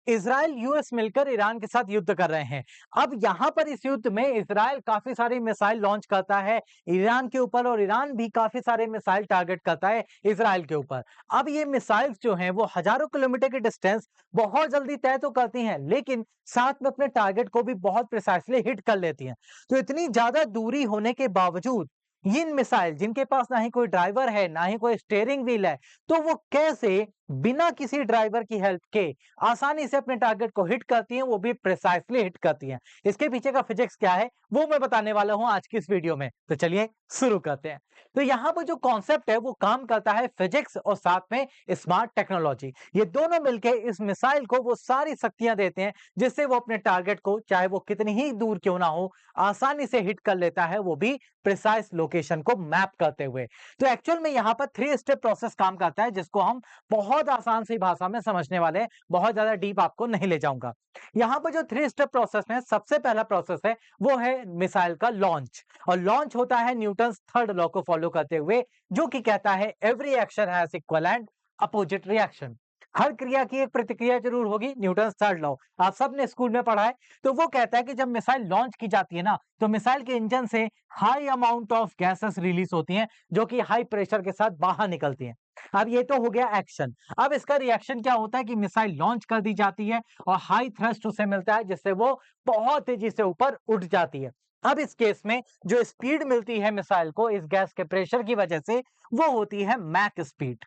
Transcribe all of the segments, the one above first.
Israel US मिलकर Iran के साथ युद्ध कर रहे हैं। अब यहां पर इस युद्ध में इजराइल काफी सारी मिसाइल लॉन्च करता है ईरान के ऊपर और ईरान भी काफी सारे मिसाइल टारगेट करता है इजराइल के ऊपर। अब ये मिसाइल्स जो हैं वो हजारों किलोमीटर की डिस्टेंस बहुत जल्दी तय तो करती हैं, लेकिन साथ में अपने टारगेट को भी बहुत प्रिसाइसली हिट कर लेती हैं। तो इतनी ज्यादा दूरी होने के बावजूद इन मिसाइल जिनके पास ना ही कोई ड्राइवर है ना ही कोई स्टीयरिंग व्हील है, तो वो कैसे बिना किसी ड्राइवर की हेल्प के आसानी से अपने टारगेट को हिट करती हैं, वो भी प्रिसाइसली हिट करती हैं। इसके पीछे का फिजिक्स क्या है वो मैं बताने वाला हूं आज की इस वीडियो में। तो चलिए शुरू करते हैं। तो यहाँ पर जो कॉन्सेप्ट है वो काम करता है फिजिक्स और साथ में स्मार्ट टेक्नोलॉजी। ये दोनों मिलकर इस मिसाइल को वो सारी शक्तियां देते हैं जिससे वो अपने टारगेट को चाहे वो कितनी ही दूर क्यों ना हो आसानी से हिट कर लेता है, वो भी प्रिसाइज लोकेशन को मैप करते हुए। तो एक्चुअल में यहाँ पर 3 स्टेप प्रोसेस काम करता है जिसको हम बहुत आसान सी भाषा में समझने वाले हैं, बहुत ज्यादा डीप आपको नहीं ले जाऊंगा। यहाँ पर जो 3 स्टेप प्रोसेस है, सबसे पहला प्रोसेस है वो है मिसाइल का लॉन्च। और लॉन्च होता है न्यूटन थर्ड लॉ को फॉलो करते हुए, जो कि कहता है every action has equal and opposite reaction. हर क्रिया की एक प्रतिक्रिया जरूर होगी, न्यूटन थर्ड लॉ आप सबने स्कूल में पढ़ा है। तो वो कहता है कि जब मिसाइल लॉन्च की जाती है ना, तो मिसाइल के इंजन से high amount of gases release होती हैं जो कि हाई प्रेशर के साथ बाहर निकलती हैं। अब ये तो हो गया एक्शन। अब इसका रिएक्शन क्या होता है कि मिसाइल लॉन्च कर दी जाती है और हाई थ्रस्ट उसे मिलता है जिससे वो बहुत तेजी से ऊपर उठ जाती है। अब इस केस में जो स्पीड मिलती है मिसाइल को इस गैस के प्रेशर की वजह से, वो होती है मैक स्पीड।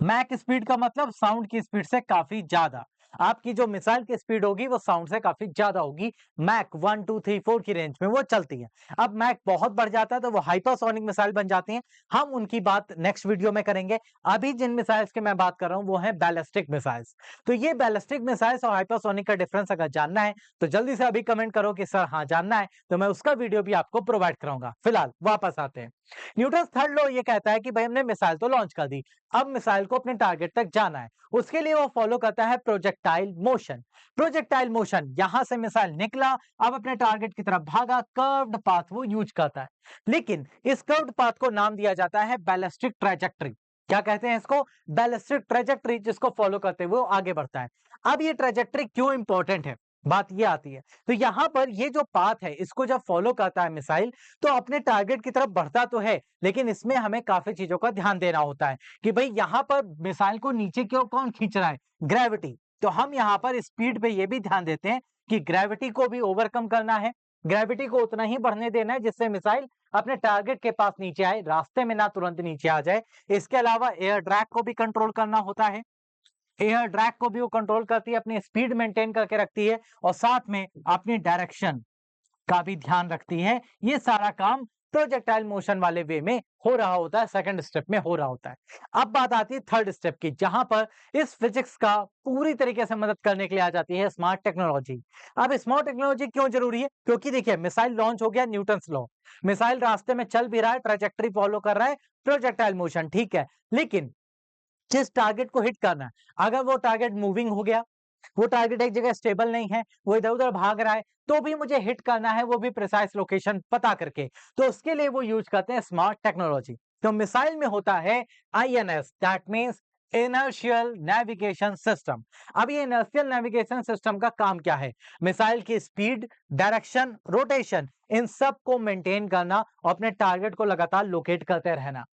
मैक स्पीड का मतलब साउंड की स्पीड से काफी ज्यादा। आपकी जो मिसाइल की स्पीड होगी वो साउंड से काफी ज्यादा होगी। मैक 1 2 3 4 की रेंज में वो चलती है। अब मैक बहुत बढ़ जाता है तो वो हाइपरसोनिक मिसाइल बन जाती हैं। हम उनकी बात नेक्स्ट वीडियो में करेंगे। अभी जिन मिसाइल्स की मैं बात कर रहा हूं वो है बैलिस्टिक मिसाइल्स। तो ये बैलिस्टिक मिसाइल्स और हाइपरसोनिक का डिफरेंस अगर जानना है तो जल्दी से अभी कमेंट करो कि सर हाँ जानना है, तो मैं उसका वीडियो भी आपको प्रोवाइड कराऊंगा। फिलहाल वापस आते हैं। न्यूटन थर्ड लॉ ये कहता है कि भाई हमने मिसाइल तो लॉन्च कर दी, अब मिसाइल को अपने टारगेट तक जाना है। उसके लिए वो फॉलो करता है प्रोजेक्टाइल मोशन। प्रोजेक्टाइल मोशन, यहां से मिसाइल निकला, अब अपने टारगेट की तरफ भागा, कर्व्ड पाथ वो यूज करता है। लेकिन इस कर्व्ड पाथ को नाम दिया जाता है बैलिस्टिक ट्रैजेक्टरी। क्या कहते हैं इसको? बैलिस्टिक ट्रैजेक्टरी, जिसको फॉलो करते हुए वो आगे बढ़ता है। अब ये ट्रैजेक्टरी क्यों इंपॉर्टेंट है, बात ये आती है। तो यहां पर ये जो पाथ है इसको जब फॉलो करता है मिसाइल, तो अपने टारगेट की तरफ बढ़ता तो है, लेकिन इसमें हमें काफी चीजों का ध्यान देना होता है कि भाई यहां पर मिसाइल को नीचे क्यों कौन खींच रहा है? ग्रेविटी। तो हम यहां पर स्पीड पे ये भी ध्यान देते हैं कि ग्रेविटी को भी ओवरकम करना है। ग्रेविटी को उतना ही बढ़ने देना है जिससे मिसाइल अपने टारगेट के पास नीचे आए, रास्ते में ना तुरंत नीचे आ जाए। इसके अलावा एयर ड्रैग को भी कंट्रोल करना होता है। एयर ड्रैग को भी वो कंट्रोल करती है, अपनी स्पीड मेंटेन करके रखती है और साथ में अपनी डायरेक्शन का भी ध्यान रखती है। ये सारा काम प्रोजेक्टाइल मोशन वाले वे में हो रहा होता है, सेकंड स्टेप में हो रहा होता है। अब बात आती है थर्ड स्टेप की, जहां पर इस फिजिक्स का पूरी तरीके से मदद करने के लिए आ जाती है स्मार्ट टेक्नोलॉजी। अब स्मार्ट टेक्नोलॉजी क्यों जरूरी है? क्योंकि देखिए मिसाइल लॉन्च हो गया, न्यूटन्स लॉ, मिसाइल रास्ते में चल भी रहा है, ट्रैजेक्टरी फॉलो कर रहा है, प्रोजेक्टाइल मोशन, ठीक है। लेकिन जिस टारगेट को हिट करना है, अगर वो टारगेट मूविंग हो गया, वो टारगेट एक जगह स्टेबल नहीं है, वो इधर-उधर भाग रहा है, तो भी मुझे हिट करना है, वो भी प्रिसाइज लोकेशन पता करके। तो उसके लिए वो यूज करते हैं स्मार्ट टेक्नोलॉजी। तो मिसाइल में होता है INS, that means inertial navigation system. अब ये इनर्शियल नेविगेशन सिस्टम का काम क्या है? मिसाइल की स्पीड, डायरेक्शन, रोटेशन, इन सब को मेंटेन करना और अपने टारगेट को लगातार लोकेट करते रहना।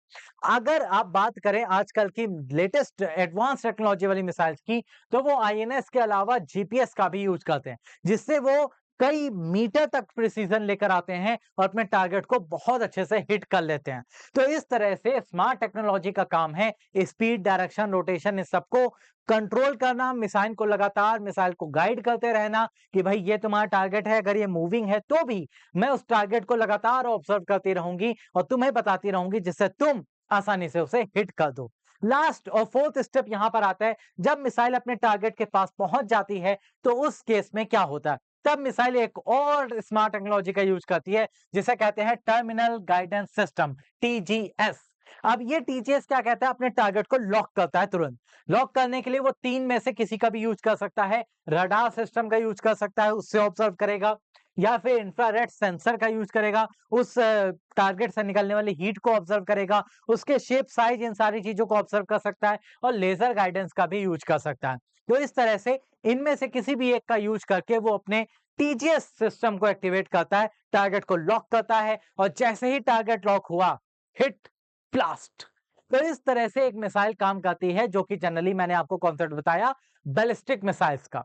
अगर आप बात करें आजकल की लेटेस्ट एडवांस टेक्नोलॉजी वाली मिसाइल्स की, तो वो आईएनएस के अलावा जीपीएस का भी यूज करते हैं, जिससे वो कई मीटर तक प्रिसीजन लेकर आते हैं और अपने टारगेट को बहुत अच्छे से हिट कर लेते हैं। तो इस तरह से स्मार्ट टेक्नोलॉजी का काम है स्पीड, डायरेक्शन, रोटेशन, इस सबको कंट्रोल करना, मिसाइल को लगातार मिसाइल को गाइड करते रहना कि भाई ये तुम्हारा टारगेट है, अगर ये मूविंग है तो भी मैं उस टारगेट को लगातार ऑब्जर्व करती रहूंगी और तुम्हें बताती रहूंगी जिससे तुम आसानी से उसे हिट कर दो। लास्ट और फोर्थ स्टेप यहां पर आता है, जब मिसाइल अपने टारगेट के पास पहुंच जाती है तो उस केस में क्या होता है? तब मिसाइल एक और स्मार्ट टेक्नोलॉजी का यूज करती है जिसे कहते हैं टर्मिनल गाइडेंस सिस्टम, टीजीएस। अब ये टीजीएस क्या कहता है? अपने टारगेट को लॉक करता है तुरंत। लॉक करने के लिए वो तीन में से किसी का भी यूज कर सकता है, रडार सिस्टम का यूज कर सकता है, उससे ऑब्जर्व करेगा, या फिर इंफ्रारेड सेंसर का यूज करेगा, उस टारगेट से निकलने वाली हीट को ऑब्जर्व करेगा, उसके शेप, साइज, इन सारी चीजों को ऑब्जर्व कर सकता है और लेजर गाइडेंस का भी यूज कर सकता है। तो इस तरह से इनमें से किसी भी एक का यूज करके वो अपने टीजीएस सिस्टम को एक्टिवेट करता है, टारगेट को लॉक करता है और जैसे ही टारगेट लॉक हुआ, हिट, ब्लास्ट। तो इस तरह से एक मिसाइल काम करती है, जो कि जनरली मैंने आपको कॉन्सेप्ट बताया बैलिस्टिक मिसाइल्स का।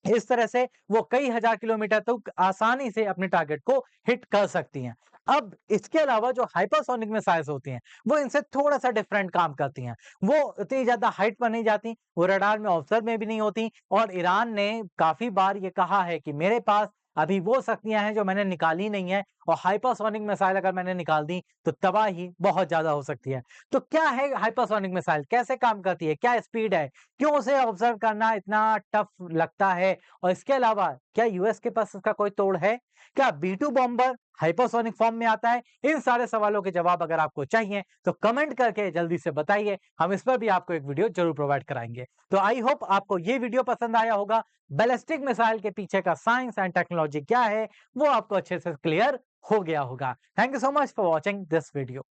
इस तरह से वो कई हजार किलोमीटर तक आसानी से अपने टारगेट को हिट कर सकती हैं। अब इसके अलावा जो हाइपरसोनिक मिसाइल्स होती हैं, वो इनसे थोड़ा-सा डिफरेंट काम करती हैं। वो इतनी ज़्यादा हाइट पर नहीं जाती, वो रडार में ऑब्जर्व में भी नहीं होती और ईरान ने काफ़ी बार ये कहा है कि मेरे पास अभी वो शक्तियाँ हैं जो मैंने निकाली नहीं है और हाइपरसोनिक मिसाइल अगर मैंने निकाल दी, तो तबाही बहुत ज़्यादा हो सकती है। तो क्या है हाइपरसोनिक मिसाइल? कैसे काम करती है? क्या स्पीड है? क्यों उसे ऑब्जर्व करना इतना टफ लगता है? और इसके अलावा क्या यूएस के पास इसका कोई तोड़ है? क्या B2 बॉम्बर हाइपरसोनिक फॉर्म में आता है? इन सारे सवालों के जवाब अगर आपको चाहिए तो कमेंट करके जल्दी से बताइए, हम इस पर भी आपको एक वीडियो जरूर प्रोवाइड कराएंगे। तो आई होप आपको ये वीडियो पसंद आया होगा। बैलिस्टिक मिसाइल के पीछे का साइंस एंड टेक्नोलॉजी क्या है वो आपको अच्छे से क्लियर हो गया होगा। Thank you so much for watching this video.